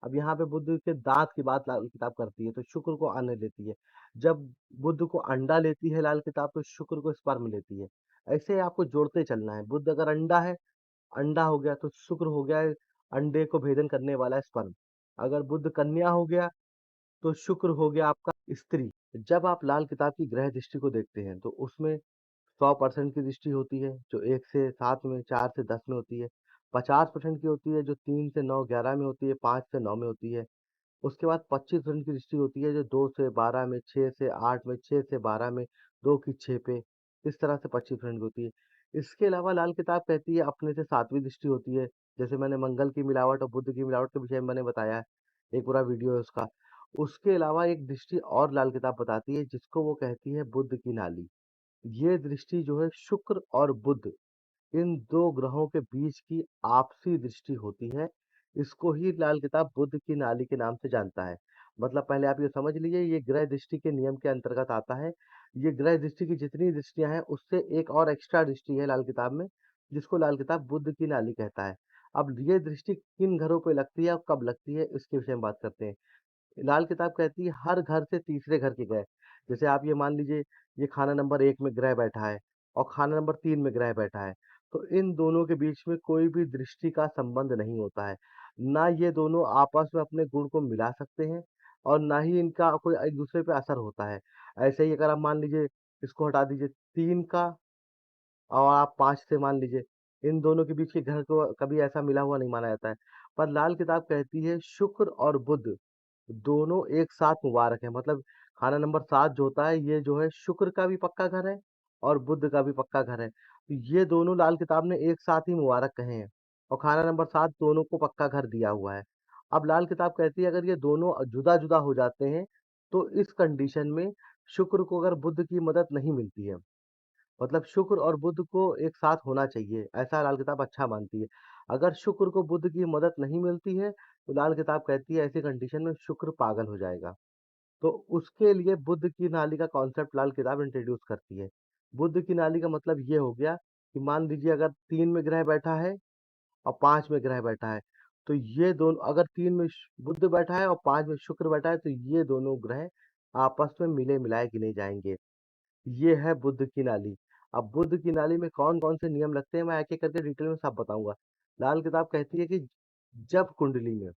अब यहाँ पे बुध के दांत की बात लाल किताब करती है, तो शुक्र को अन्न लेती है। जब बुध को अंडा लेती है लाल किताब, तो शुक्र को स्पर्म लेती है। ऐसे आपको जोड़ते चलना है। बुध अगर अंडा है, अंडा हो गया तो शुक्र हो गया है अंडे को भेदन करने वाला स्पर्म। अगर बुध कन्या हो गया तो शुक्र हो गया आपका स्त्री। जब आप लाल किताब की ग्रह दृष्टि को देखते हैं तो उसमें 100% की दृष्टि होती है जो 1 से 7 में, 4 से 10 में होती है। 50% की होती है जो 3 से 9, 11 में होती है, 5 से 9 में होती है। उसके बाद 25% की दृष्टि होती है जो 2 से 12 में, 6 से 8 में, 6 से 12 में, 2 की 6 पे, इस तरह से 25% की होती है। इसके अलावा लाल किताब कहती है अपने से 7वीं दृष्टि होती है, जैसे मैंने मंगल की मिलावट और बुध की मिलावट के विषय में मैंने बताया है, एक पूरा वीडियो है उसका। उसके अलावा एक दृष्टि और लाल किताब बताती है जिसको वो कहती है बुध की नाली। ये दृष्टि जो है शुक्र और बुध इन 2 ग्रहों के बीच की आपसी दृष्टि होती है। इसको ही लाल किताब बुध की नाली के नाम से जानता है। मतलब पहले आप ये समझ लीजिए ये ग्रह दृष्टि के नियम के अंतर्गत आता है। ये ग्रह दृष्टि की जितनी दृष्टियाँ हैं उससे एक और एक्स्ट्रा दृष्टि है लाल किताब में, जिसको लाल किताब बुध की नाली कहता है। अब ये दृष्टि किन घरों पे लगती है और कब लगती है इसके विषय में बात करते हैं। लाल किताब कहती है हर घर से तीसरे घर के ग्रह, जैसे आप ये मान लीजिए ये खाना नंबर 1 में ग्रह बैठा है और खाना नंबर 3 में ग्रह बैठा है, तो इन दोनों के बीच में कोई भी दृष्टि का संबंध नहीं होता है। ना ये दोनों आपस में अपने गुण को मिला सकते हैं और ना ही इनका कोई एक दूसरे पे असर होता है। ऐसे ही अगर आप मान लीजिए इसको हटा दीजिए 3 का और आप 5 से मान लीजिए, इन दोनों के बीच के घर को कभी ऐसा मिला हुआ नहीं माना जाता है। पर लाल किताब कहती है शुक्र और बुध दोनों एक साथ मुबारक है। मतलब खाना नंबर 7 जो होता है ये जो है शुक्र का भी पक्का घर है और बुध का भी पक्का घर है। तो ये दोनों लाल किताब ने एक साथ ही मुबारक कहे हैं और खाना नंबर 7 दोनों को पक्का घर दिया हुआ है। अब लाल किताब कहती है अगर ये दोनों जुदा-जुदा हो जाते हैं तो इस कंडीशन में शुक्र को अगर बुध की मदद नहीं मिलती है, मतलब शुक्र और बुध को एक साथ होना चाहिए, ऐसा लाल किताब अच्छा मानती है। अगर शुक्र को बुध की मदद नहीं मिलती है, तो लाल किताब कहती है ऐसी कंडीशन में शुक्र पागल हो जाएगा। तो उसके लिए बुध की नाली का कॉन्सेप्ट लाल किताब इंट्रोड्यूस करती है। बुध की नाली का मतलब ये हो गया कि मान लीजिए अगर 3 में ग्रह बैठा है और 5 में ग्रह बैठा है, तो ये दोनों अगर 3 में बुध बैठा है और 5 में शुक्र बैठा है, तो ये दोनों ग्रह आपस में मिले-मिलाए गिने जाएँगे। ये है बुध की नाली। अब बुध की नाली में कौन-कौन से नियम लगते हैं, मैं एक-एक करके डिटेल में सब बताऊँगा। लाल किताब कहती है कि जब कुंडली में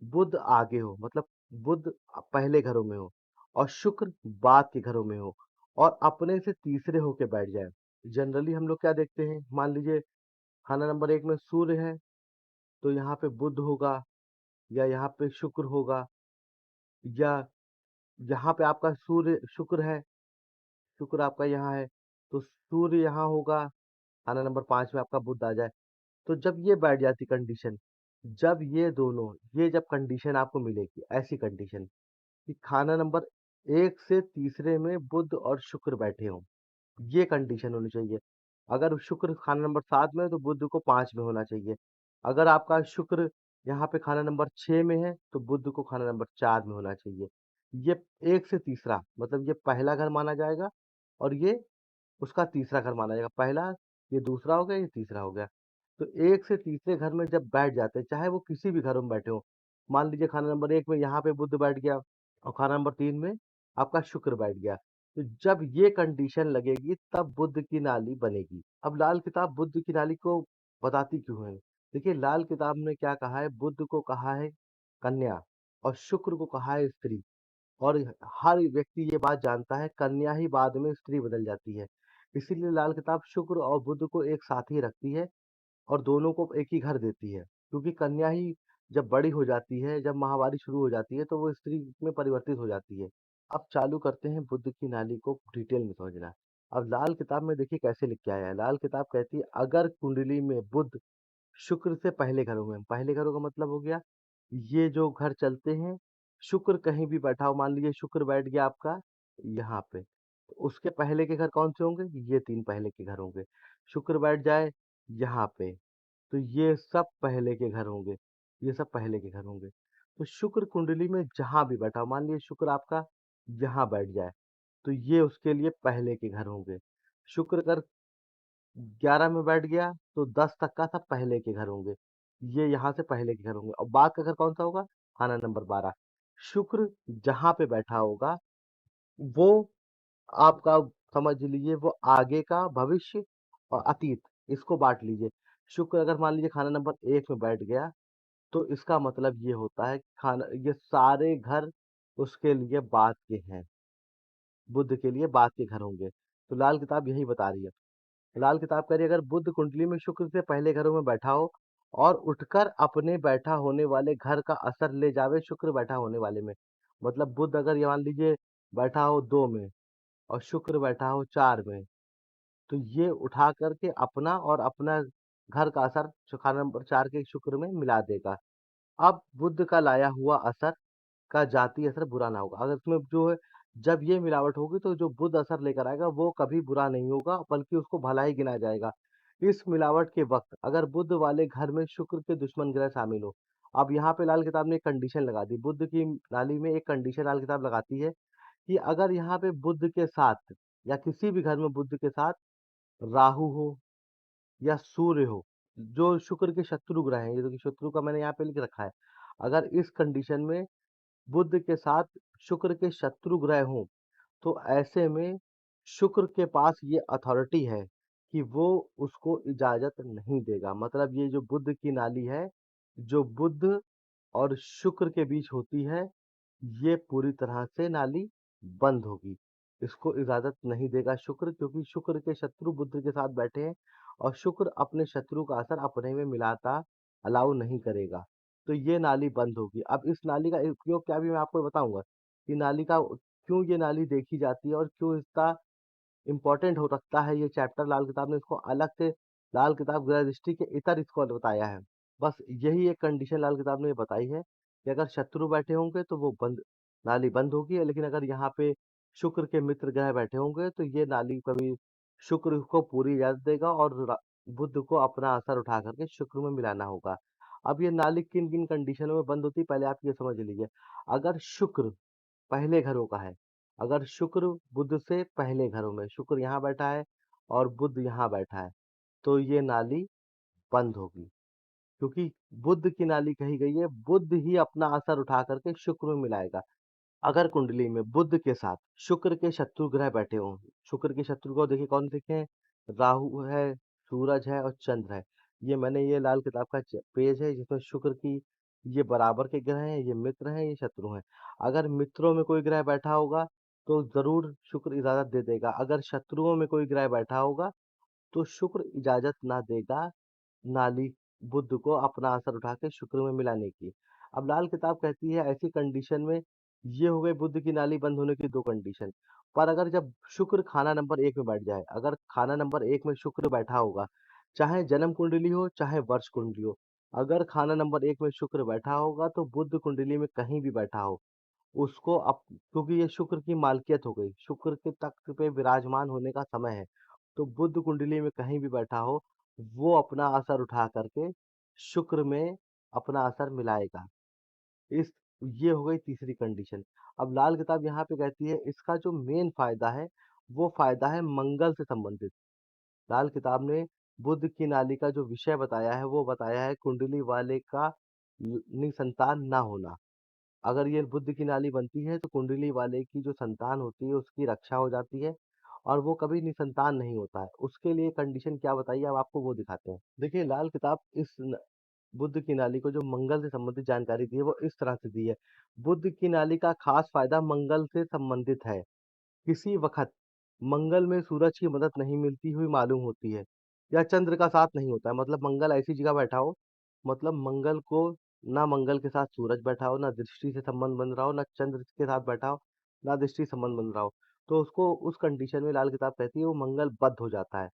बुध आगे हो, मतलब बुध पहले घरों में हो और शुक्र बाद के घरों में हो और अपने से तीसरे होके बैठ जाए। जनरली हम लोग क्या देखते हैं, मान लीजिए खाना नंबर 1 में सूर्य है, तो यहाँ पे बुध होगा या यहाँ पे शुक्र होगा या यहाँ पे आपका सूर्य शुक्र है, शुक्र आपका यहाँ है, तो सूर्य यहाँ होगा, खाना नंबर 5 में आपका बुध आ जाए। तो जब ये बैठ जाती कंडीशन, जब ये दोनों ये जब कंडीशन आपको मिलेगी, ऐसी कंडीशन कि खाना नंबर 1 से तीसरे में बुध और शुक्र बैठे हों, ये कंडीशन होनी चाहिए। अगर शुक्र खाना नंबर 7 में है तो बुध को 5 में होना चाहिए। अगर आपका शुक्र यहाँ पे खाना नंबर 6 में है तो बुध को खाना नंबर 4 में होना चाहिए। ये 1 से तीसरा मतलब ये पहला घर माना जाएगा और ये उसका तीसरा घर माना जाएगा। पहला, ये दूसरा हो गया, ये तीसरा हो गया। तो 1 से तीसरे घर में जब बैठ जाते हैं, चाहे वो किसी भी घरों में बैठे हों, मान लीजिए खाना नंबर 1 में यहाँ पे बुध बैठ गया और खाना नंबर 3 में आपका शुक्र बैठ गया। तो जब ये कंडीशन लगेगी तब बुध की नाली बनेगी। अब लाल किताब बुध की नाली को बताती क्यों है? देखिए लाल किताब ने क्या कहा है, बुध को कहा है कन्या और शुक्र को कहा है स्त्री। और हर व्यक्ति ये बात जानता है कन्या ही बाद में स्त्री बदल जाती है। इसीलिए लाल किताब शुक्र और बुध को एक साथ ही रखती है और दोनों को एक ही घर देती है। क्योंकि कन्या ही जब बड़ी हो जाती है, जब माहवारी शुरू हो जाती है तो वो स्त्री में परिवर्तित हो जाती है। अब चालू करते हैं बुध की नाली को डिटेल में समझना। अब लाल किताब में देखिए कैसे लिख के आया है। लाल किताब कहती है अगर कुंडली में बुध शुक्र से पहले घरों में, पहले घरों का मतलब हो गया ये जो घर चलते हैं, शुक्र कहीं भी बैठा हो, मान लीजिए शुक्र बैठ गया आपका यहाँ पे, तो उसके पहले के घर कौन से होंगे? ये 3 पहले के घर होंगे। शुक्र बैठ जाए यहाँ पे, तो ये सब पहले के घर होंगे, ये सब पहले के घर होंगे। तो शुक्र कुंडली में जहाँ भी बैठा हो, मान लीजिए शुक्र आपका यहाँ बैठ जाए, तो ये उसके लिए पहले के घर होंगे। शुक्र अगर 11 में बैठ गया तो 10 तक का सब पहले के घर होंगे। ये यहाँ से पहले के घर होंगे और बाद का घर कौन-सा होगा? खाना नंबर 12 शुक्र जहाँ पे बैठा होगा, वो आपका समझ लीजिए वो आगे का भविष्य और अतीत इसको बाँट लीजिए। शुक्र अगर मान लीजिए खाना नंबर 1 में बैठ गया, तो इसका मतलब ये होता है खाना ये सारे घर उसके लिए बाद के हैं, बुध के लिए बाद के घर होंगे। तो लाल किताब यही बता रही है। लाल किताब कह रही है अगर बुध कुंडली में शुक्र से पहले घरों में बैठा हो और उठकर अपने बैठा होने वाले घर का असर ले जावे शुक्र बैठा होने वाले में। मतलब बुध अगर ये मान लीजिए बैठा हो 2 में और शुक्र बैठा हो 4 में, तो ये उठा करके अपना और अपना घर का असर खाना नंबर 4 के शुक्र में मिला देगा। अब बुध का लाया हुआ असर का जाती असर बुरा ना होगा। अगर इसमें जो है जब ये मिलावट होगी तो जो बुध असर लेकर आएगा वो कभी बुरा नहीं होगा बल्कि उसको भला ही गिना जाएगा। इस मिलावट के वक़्त अगर बुध वाले घर में शुक्र के दुश्मन ग्रह शामिल हो। अब यहाँ पे लाल किताब ने एक कंडीशन लगा दी। बुध की नाली में एक कंडीशन लाल किताब लगाती है कि अगर यहाँ पे बुध के साथ या किसी भी घर में बुध के साथ राहु हो या सूर्य हो, जो शुक्र के शत्रु ग्रह हैं, ये देखिए शत्रु का मैंने यहाँ पे लिख रखा है। अगर इस कंडीशन में बुध के साथ शुक्र के शत्रु ग्रह हों, तो ऐसे में शुक्र के पास ये अथॉरिटी है कि वो उसको इजाज़त नहीं देगा। मतलब ये जो बुध की नाली है, जो बुध और शुक्र के बीच होती है, ये पूरी तरह से नाली बंद होगी। इसको इजाज़त नहीं देगा शुक्र क्योंकि शुक्र के शत्रु बुध के साथ बैठे हैं और शुक्र अपने शत्रु का असर अपने में मिलाता अलाउ नहीं करेगा। तो ये नाली बंद होगी। अब इस नाली का उपयोग क्या भी मैं आपको बताऊँगा कि नाली का क्यों ये नाली देखी जाती है और क्यों इसका इम्पोर्टेंट हो रखता है ये चैप्टर लाल किताब ने इसको अलग से लाल किताब गृह दृष्टि के इतर इसको बताया है। बस यही एक कंडीशन लाल किताब ने ये बताई है कि अगर शत्रु बैठे होंगे तो वो बंद नाली बंद होगी लेकिन अगर यहाँ पे शुक्र के मित्र ग्रह बैठे होंगे तो ये नाली कभी शुक्र को पूरी इजाजत देगा और बुध को अपना असर उठा करके शुक्र में मिलाना होगा। अब ये नाली किन किन कंडीशनों में बंद होती है पहले आप ये समझ लीजिए। अगर शुक्र पहले घरों का है। अगर शुक्र बुध से पहले घरों में शुक्र यहाँ बैठा है और बुध यहाँ बैठा है, तो ये नाली बंद होगी। क्योंकि बुध की नाली कही गई है, बुध ही अपना असर उठा करके शुक्र में मिलाएगा। अगर कुंडली में बुध के साथ शुक्र के शत्रु ग्रह बैठे हों, शुक्र के शत्रु को देखिए कौन देखे हैं? राहु है, सूरज है और चंद्र है। ये लाल किताब का पेज है जिसमें शुक्र की ये बराबर के ग्रह हैं, ये मित्र हैं, ये शत्रु हैं। अगर मित्रों में कोई ग्रह बैठा होगा तो जरूर शुक्र इजाजत दे देगा। अगर शत्रुओं में कोई ग्रह बैठा होगा तो शुक्र इजाजत ना देगा नाली बुध को अपना असर उठा के शुक्र में मिलाने की। अब लाल किताब कहती है ऐसी कंडीशन में ये हो गए बुध की नाली बंद होने की 2 कंडीशन। पर अगर जब शुक्र खाना नंबर 1 में बैठ जाए, अगर खाना नंबर 1 में शुक्र बैठा होगा, चाहे जन्म कुंडली हो, चाहे वर्ष कुंडली हो, अगर खाना नंबर 1 में शुक्र बैठा होगा तो बुध कुंडली में कहीं भी बैठा हो, उसको अप क्योंकि ये शुक्र की मालकियत हो गई, शुक्र के तख्त पे विराजमान होने का समय है। तो बुध कुंडली में कहीं भी बैठा हो, वो अपना असर उठा करके शुक्र में अपना असर मिलाएगा। इस ये हो गई तीसरी कंडीशन। अब लाल किताब यहाँ पे कहती है इसका जो मेन फायदा है, वो फायदा है मंगल से संबंधित। लाल किताब ने बुध की नाली का जो विषय बताया है, वो बताया है कुंडली वाले का निसंतान ना होना। अगर ये बुध की नाली बनती है तो कुंडली वाले की जो संतान होती है उसकी रक्षा हो जाती है और वो कभी निसंतान नहीं होता है। उसके लिए कंडीशन क्या बताइए अब आपको वो दिखाते हैं। देखिए लाल किताब बुध की नाली को जो मंगल से संबंधित जानकारी दी है वो इस तरह से दी है। बुध की नाली का खास फायदा मंगल से संबंधित है। किसी वक़्त मंगल में सूरज की मदद नहीं मिलती हुई मालूम होती है या चंद्र का साथ नहीं होता है। मतलब मंगल ऐसी जगह बैठा हो, मतलब मंगल को ना मंगल के साथ सूरज बैठा हो, ना दृष्टि से संबंध बन रहा हो, ना चंद्र के साथ बैठा हो, ना दृष्टि संबंध बन रहा हो। तो उसको उस कंडीशन में लाल किताब कहती है वो मंगल बद्ध हो जाता है।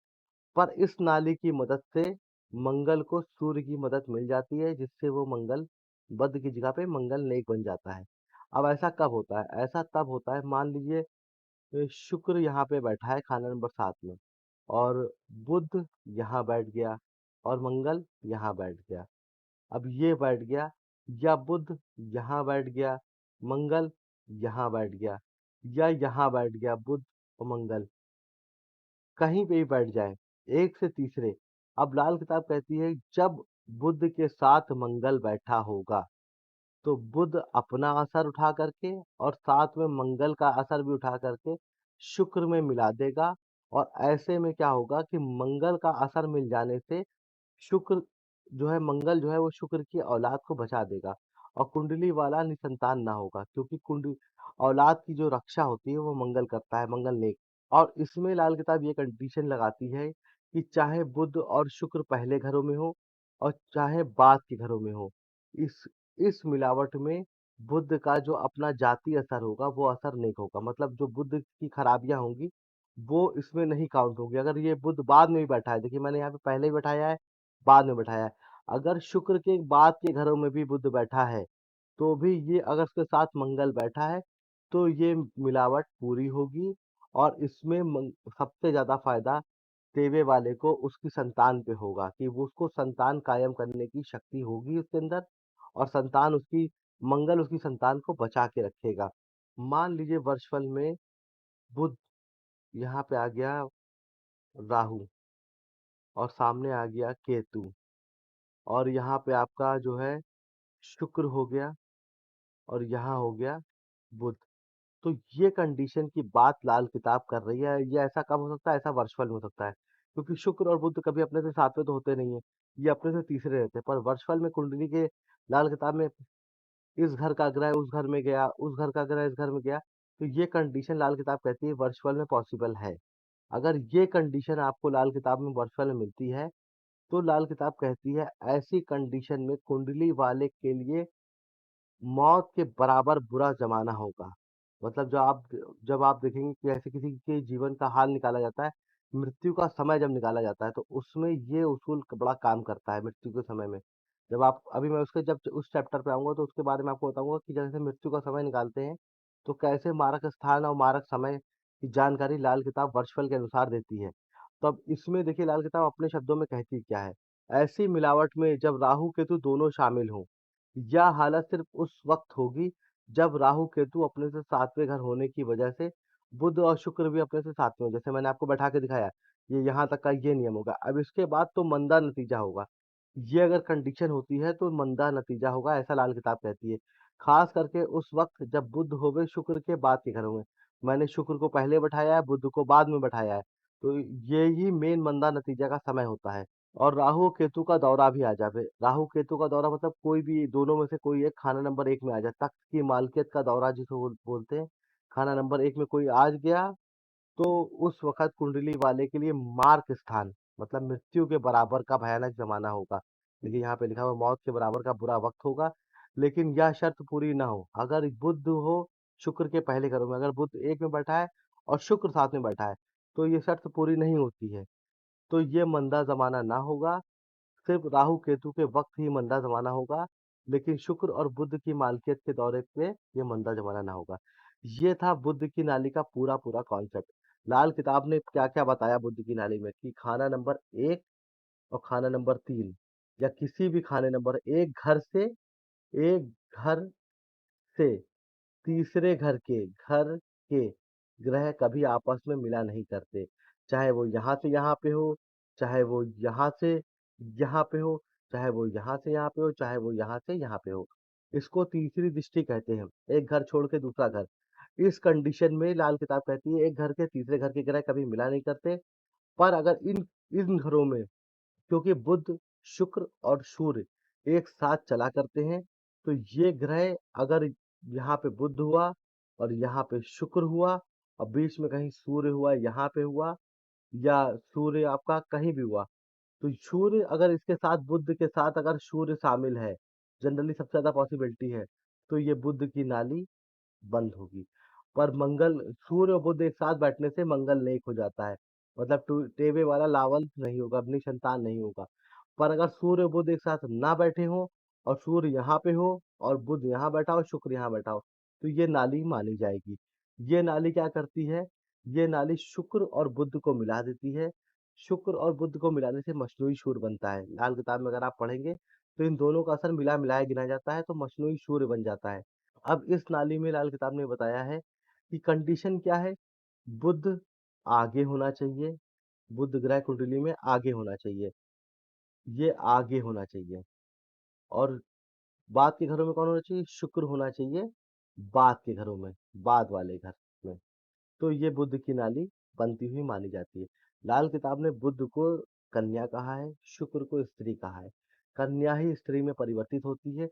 पर इस नाली की मदद से मंगल को सूर्य की मदद मिल जाती है जिससे वो मंगल बद्ध की जगह पे मंगल नेक बन जाता है। अब ऐसा कब होता है? ऐसा तब होता है मान लीजिए शुक्र यहाँ पे बैठा है खाना नंबर 7 में और बुध यहाँ बैठ गया और मंगल यहाँ बैठ गया। अब ये बैठ गया या बुध यहाँ बैठ गया, मंगल यहाँ बैठ गया या यहाँ बैठ गया बुध और मंगल, कहीं पे भी बैठ जाए, एक से तीसरे। अब लाल किताब कहती है जब बुध के साथ मंगल बैठा होगा, तो बुध अपना असर उठा करके और साथ में मंगल का असर भी उठा करके शुक्र में मिला देगा। और ऐसे में क्या होगा कि मंगल का असर मिल जाने से शुक्र जो है मंगल जो है वो शुक्र की औलाद को बचा देगा और कुंडली वाला निसंतान ना होगा, क्योंकि कुंडली औलाद की जो रक्षा होती है वो मंगल करता है, मंगल नेक। और इसमें लाल किताब ये कंडीशन लगाती है कि चाहे बुध और शुक्र पहले घरों में हो और चाहे बाद के घरों में हो, इस इस मिलावट में बुध का जो अपना जाति असर होगा वो असर नेक होगा। मतलब जो बुध की खराबियां होंगी वो इसमें नहीं काउंट होगी। अगर ये बुध बाद में भी बैठा है, देखिए मैंने यहाँ पे पहले ही बैठाया है, बाद में बैठाया है। अगर शुक्र के बाद के घरों में भी बुध बैठा है, तो भी ये अगर उसके साथ मंगल बैठा है, तो ये मिलावट पूरी होगी। और इसमें सबसे ज्यादा फायदा देवे वाले को उसकी संतान पे होगा कि वो उसको संतान कायम करने की शक्ति होगी उसके अंदर, और संतान उसकी मंगल उसकी संतान को बचा के रखेगा। मान लीजिए वर्षफल में बुध यहाँ पे आ गया राहु और सामने आ गया केतु, और यहाँ पे आपका जो है शुक्र हो गया और यहाँ हो गया बुध। तो ये कंडीशन की बात लाल किताब कर रही है। ये ऐसा कब हो सकता है? ऐसा वर्षफल में हो सकता है, क्योंकि शुक्र और बुध कभी अपने से सातवें तो होते नहीं है, ये अपने से तीसरे रहते हैं। पर वर्षफल में कुंडली के लाल किताब में इस घर का ग्रह उस घर में गया, उस घर का ग्रह इस घर में गया, तो ये कंडीशन लाल किताब कहती है वर्षफल में पॉसिबल है। अगर ये कंडीशन आपको लाल किताब में वर्षफल में मिलती है, तो लाल किताब कहती है ऐसी कंडीशन में कुंडली वाले के लिए मौत के बराबर बुरा ज़माना होगा। मतलब जब आप देखेंगे कि ऐसे किसी के जीवन का हाल निकाला जाता है, मृत्यु का समय जब निकाला जाता है, तो उसमें ये उसूल बड़ा काम करता है मृत्यु के समय में। जब आप अभी मैं उसके जब उस चैप्टर पे आऊँगा तो उसके बारे में आपको बताऊँगा कि जैसे मृत्यु का समय निकालते हैं, तो कैसे मारक स्थान और मारक समय की जानकारी लाल किताब वर्षफल के अनुसार देती है। तो अब इसमें देखिए लाल किताब अपने शब्दों में कहती क्या है, ऐसी मिलावट में जब राहु केतु दोनों शामिल हों, यह हालत सिर्फ उस वक्त होगी जब राहु केतु अपने से सातवें घर होने की वजह से बुध और शुक्र भी अपने से सातवें हो। जैसे मैंने आपको बैठा के दिखाया, ये यहाँ तक का ये नियम होगा। अब इसके बाद तो मंदा नतीजा होगा। ये अगर कंडीशन होती है तो मंदा नतीजा होगा, ऐसा लाल किताब कहती है। खास करके उस वक्त जब बुध होवे शुक्र के बाद के घरों में। मैंने शुक्र को पहले बैठाया है, बुध को बाद में बैठाया है। तो ये ही मेन मंदा नतीजा का समय होता है। और राहु और केतु का दौरा भी आ जावे। राहु केतु का दौरा मतलब कोई भी दोनों में से कोई एक खाना नंबर एक में आ जाए, तख्त की मालकियत का दौरा जिसको बोलते हैं। खाना नंबर एक में कोई आ गया, तो उस वक़्त कुंडली वाले के लिए मार्क स्थान मतलब मृत्यु के बराबर का भयानक ज़माना होगा। देखिए यहाँ पे लिखा हुआ है मौत के बराबर का बुरा वक़्त होगा, लेकिन यह शर्त पूरी ना हो। अगर बुध हो शुक्र के पहले घरों में, अगर बुध एक में बैठा है और शुक्र साथ में बैठा है, तो ये शर्त पूरी नहीं होती है। तो ये मंदा ज़माना ना होगा, सिर्फ़ राहु केतु के वक़्त ही मंदा ज़माना होगा, लेकिन शुक्र और बुध की मालकियत के दौरे पे ये मंदा ज़माना ना होगा। ये था बुध की नाली का पूरा-पूरा कॉन्सेप्ट। लाल किताब ने क्या-क्या बताया बुध की नाली में कि खाना नंबर 1 और खाना नंबर 3 या किसी भी खाने नंबर एक घर से तीसरे घर के ग्रह कभी आपस में मिला नहीं करते। चाहे वो यहाँ से यहाँ पे हो, चाहे वो यहाँ से यहाँ पे हो, चाहे वो यहाँ से यहाँ पे हो, चाहे वो यहाँ से यहाँ पे हो। इसको तीसरी दृष्टि कहते हैं, एक घर छोड़ के दूसरा घर। इस कंडीशन में लाल किताब कहती है एक घर के तीसरे घर के ग्रह कभी मिला नहीं करते। पर अगर इन इन घरों में, क्योंकि बुध, शुक्र और सूर्य एक साथ चला करते हैं, तो ये ग्रह अगर यहाँ पे बुध हुआ और यहाँ पे शुक्र हुआ और बीच में कहीं सूर्य हुआ, यहाँ पे हुआ या सूर्य आपका कहीं भी हुआ, तो सूर्य अगर इसके साथ बुध के साथ अगर सूर्य शामिल है, जनरली सबसे ज़्यादा पॉसिबिलिटी है, तो ये बुध की नाली बंद होगी। पर मंगल सूर्य और बुध एक साथ बैठने से मंगल नेक हो जाता है। मतलब टेवे वाला लावंत नहीं होगा, अपनी संतान नहीं होगा। पर अगर सूर्य और बुध एक साथ ना बैठे हों और सूर्य यहाँ पे हो और बुध यहाँ बैठा हो, शुक्र यहाँ बैठा हो, तो ये नाली मानी जाएगी। ये नाली क्या करती है? ये नाली शुक्र और बुध को मिला देती है। शुक्र और बुध को मिलाने से मसनूई सूर्य बनता है। लाल किताब में अगर आप पढ़ेंगे, तो इन दोनों का असर मिला-मिलाया गिना जाता है, तो मसनूई सूर्य बन जाता है। अब इस नाली में लाल किताब ने बताया है कि कंडीशन क्या है, बुध आगे होना चाहिए, बुध ग्रह कुंडली में आगे होना चाहिए, ये आगे होना चाहिए। और बाद के घरों में कौन होना चाहिए? शुक्र होना चाहिए बाद के घरों में, बाद वाले घर में। तो ये बुध की नाली बनती हुई मानी जाती है। लाल किताब ने बुध को कन्या कहा है, शुक्र को स्त्री कहा है। कन्या ही स्त्री में परिवर्तित होती है।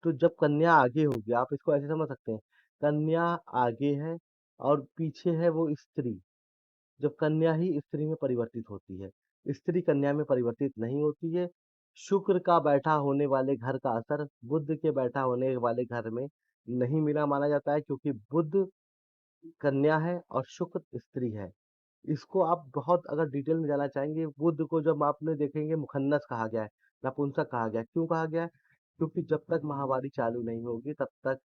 तो जब कन्या आगे होगी, आप इसको ऐसे समझ सकते हैं, कन्या आगे है और पीछे है वो स्त्री। जब कन्या ही स्त्री में परिवर्तित होती है, स्त्री कन्या में परिवर्तित नहीं होती है। शुक्र का बैठा होने वाले घर का असर बुध के बैठा होने वाले घर में नहीं मिला माना जाता है, क्योंकि बुध कन्या है और शुक्र स्त्री है। इसको आप बहुत अगर डिटेल में जानना चाहेंगे, बुध को जब आपने देखेंगे मुखन्नस कहा गया है, नपुंसक कहा गया है। क्यों कहा गया है? क्योंकि जब तक महावारी चालू नहीं होगी तब तक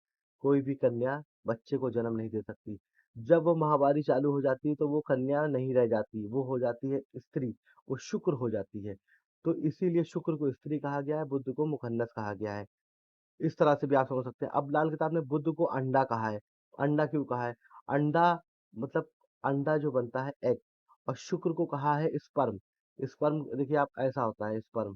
कोई भी कन्या बच्चे को जन्म नहीं दे सकती। जब वो महावारी चालू हो जाती है तो वो कन्या नहीं रह जाती, वो हो जाती है स्त्री, वो शुक्र हो जाती है। तो इसीलिए शुक्र को स्त्री कहा गया है, बुध को मुखन्नस कहा गया है। इस तरह से भी आप समझ सकते हैं। अब लाल किताब ने बुध को अंडा कहा है। अंडा क्यों कहा है? अंडा मतलब अंडा जो बनता है एग, और शुक्र को कहा है स्पर्म। स्पर्म देखिए आप ऐसा होता है स्पर्म,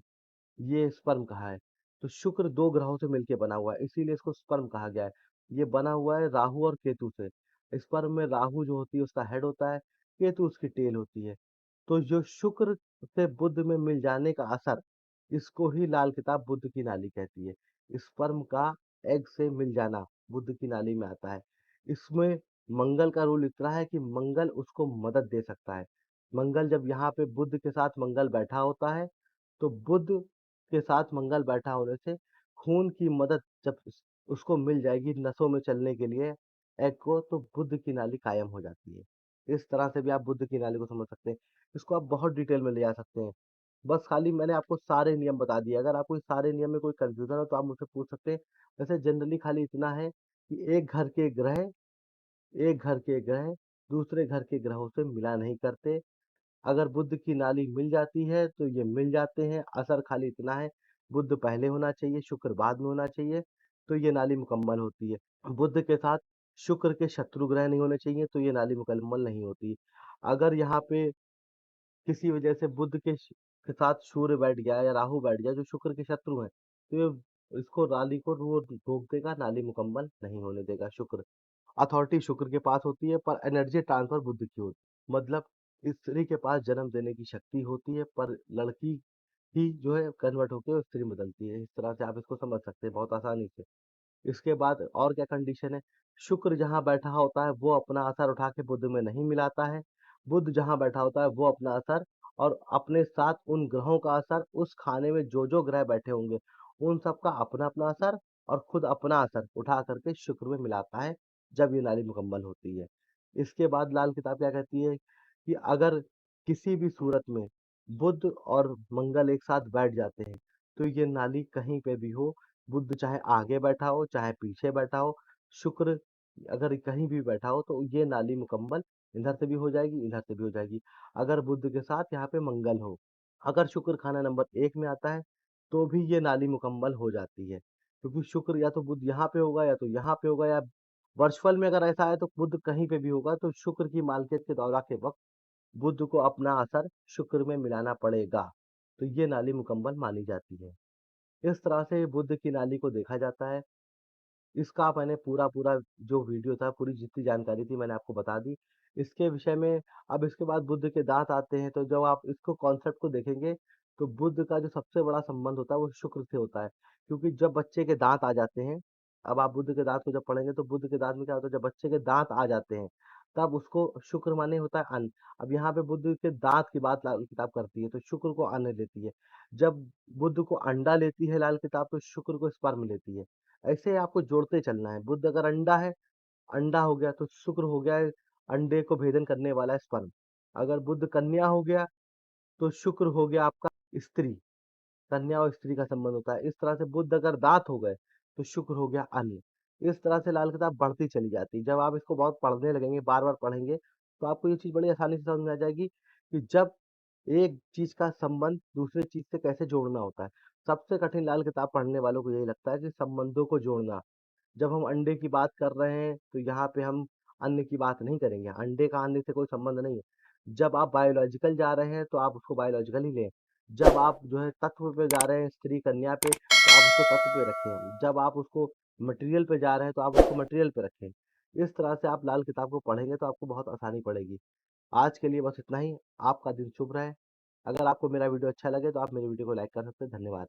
ये स्पर्म कहा है। तो शुक्र 2 ग्रहों से मिलके बना हुआ है, इसीलिए इसको स्पर्म कहा गया है। ये बना हुआ है राहु और केतु से। स्पर्म में राहु जो होती है उसका हेड होता है, केतु उसकी टेल होती है। तो जो शुक्र से बुध में मिल जाने का असर, इसको ही लाल किताब बुध की नाली कहती है। स्पर्म का एग से मिल जाना बुध की नाली में आता है। इसमें मंगल का रोल इतना है कि मंगल उसको मदद दे सकता है। मंगल जब यहाँ पे बुध के साथ मंगल बैठा होता है, तो बुध के साथ मंगल बैठा होने से खून की मदद जब उसको मिल जाएगी नसों में चलने के लिए एग को, तो बुध की नाली कायम हो जाती है। इस तरह से भी आप बुध की नाली को समझ सकते हैं। इसको आप बहुत डिटेल में ले जा सकते हैं। बस खाली मैंने आपको सारे नियम बता दिए। अगर आपको इस सारे नियम में कोई कंफ्यूजन हो तो आप मुझसे पूछ सकते हैं। वैसे जनरली खाली इतना है कि एक घर के ग्रह दूसरे घर के ग्रहों से मिला नहीं करते। अगर बुध की नाली मिल जाती है तो ये मिल जाते हैं। असर खाली इतना है, बुध पहले होना चाहिए, शुक्र बाद में होना चाहिए, तो ये नाली मुकम्मल होती है। बुध के साथ शुक्र के शत्रु ग्रह नहीं होने चाहिए, तो ये नाली मुकम्मल नहीं होती। अगर यहाँ पे किसी वजह से के साथ सूर्य बैठ गया या राहु बैठ गया जो शुक्र के शत्रु हैं, तो ये इसको नाली को वो रोक देगा, नाली मुकम्मल नहीं होने देगा। शुक्र अथॉरिटी शुक्र के पास होती है, पर एनर्जी ट्रांसफर बुध की होती है। मतलब स्त्री के पास जन्म देने की शक्ति होती है, पर लड़की ही जो है कन्वर्ट होकर स्त्री में बदलती है। इस तरह से आप इसको समझ सकते हैं बहुत आसानी से। इसके बाद और क्या कंडीशन है? शुक्र जहाँ बैठा होता है वो अपना असर उठा के बुध में नहीं मिलाता है। बुध जहाँ बैठा होता है वो अपना असर और अपने साथ उन ग्रहों का असर, उस खाने में जो ग्रह बैठे होंगे उन सबका अपना अपना असर और खुद अपना असर उठा करके शुक्र में मिलाता है, जब ये नाली मुकम्मल होती है। इसके बाद लाल किताब क्या कहती है कि अगर किसी भी सूरत में बुध और मंगल एक साथ बैठ जाते हैं, तो ये नाली कहीं पे भी हो, बुध चाहे आगे बैठा हो चाहे पीछे बैठा हो, शुक्र अगर कहीं भी बैठा हो, तो ये नाली मुकम्मल इधर से भी हो जाएगी, इधर से भी हो जाएगी। अगर बुध के साथ यहाँ पे मंगल हो, अगर शुक्र खाना नंबर 1 में आता है, तो भी ये नाली मुकम्मल हो जाती है। क्योंकि शुक्र या तो बुध यहाँ पे होगा या तो यहाँ पे होगा, या वर्षफल में अगर ऐसा है तो बुध कहीं पे भी होगा, तो शुक्र की मालकियत के दौरा के वक्त बुध को अपना असर शुक्र में मिलाना पड़ेगा। तो ये नाली मुकम्मल मानी जाती है। इस तरह से बुध की नाली को देखा जाता है। इसका मैंने पूरा-पूरा जो वीडियो था, पूरी जितनी जानकारी थी मैंने आपको बता दी। इसके विषय में अब इसके बाद बुध के दाँत आते हैं, तो जब आप इसको कॉन्सेप्ट को देखेंगे, तो बुध का जो सबसे बड़ा संबंध होता है वो शुक्र से होता है। क्योंकि जब बच्चे के दाँत आ जाते हैं, अब आप बुध के दाँत को जब पढ़ेंगे तो बुध के दाँत में क्या होता है, जब बच्चे के दाँत आ जाते हैं, तब उसको शुक्र माने होता है अन्न। अब यहाँ पे बुध के दाँत की बात लाल किताब करती है, तो शुक्र को अन्न लेती है। जब बुध को अंडा लेती है लाल किताब, तो शुक्र को स्पर्म लेती है। ऐसे आपको जोड़ते चलना है। बुध अगर अंडा है, अंडा हो गया तो शुक्र हो गया है अंडे को भेदन करने वाला स्पर्म। अगर बुध कन्या हो गया तो शुक्र हो गया आपका स्त्री। कन्या और स्त्री का संबंध होता है। इस तरह से बुध अगर दांत हो गए तो शुक्र हो गया अन्न। इस तरह से लाल किताब बढ़ती चली जाती है। जब आप इसको बहुत पढ़ने लगेंगे, बार बार पढ़ेंगे, तो आपको ये चीज बड़ी आसानी से समझ में आ जाएगी कि जब एक चीज का संबंध दूसरे चीज से कैसे जोड़ना होता है। सबसे कठिन लाल किताब पढ़ने वालों को यही लगता है कि संबंधों को जोड़ना। जब हम अंडे की बात कर रहे हैं तो यहाँ पे हम अन्न की बात नहीं करेंगे। अंडे का अन्न से कोई संबंध नहीं है। जब आप बायोलॉजिकल जा रहे हैं तो आप उसको बायोलॉजिकल ही लें। जब आप जो है तत्व पे जा रहे हैं स्त्री कन्या पे, तो आप उसको तत्व पे रखें। जब आप उसको मटेरियल पे जा रहे हैं, तो आप उसको मटेरियल पे रखें। इस तरह से आप लाल किताब को पढ़ेंगे तो आपको बहुत आसानी पड़ेगी। आज के लिए बस इतना ही। आपका दिन शुभ रहे। अगर आपको मेरा वीडियो अच्छा लगे तो आप मेरे वीडियो को लाइक कर सकते हैं। धन्यवाद।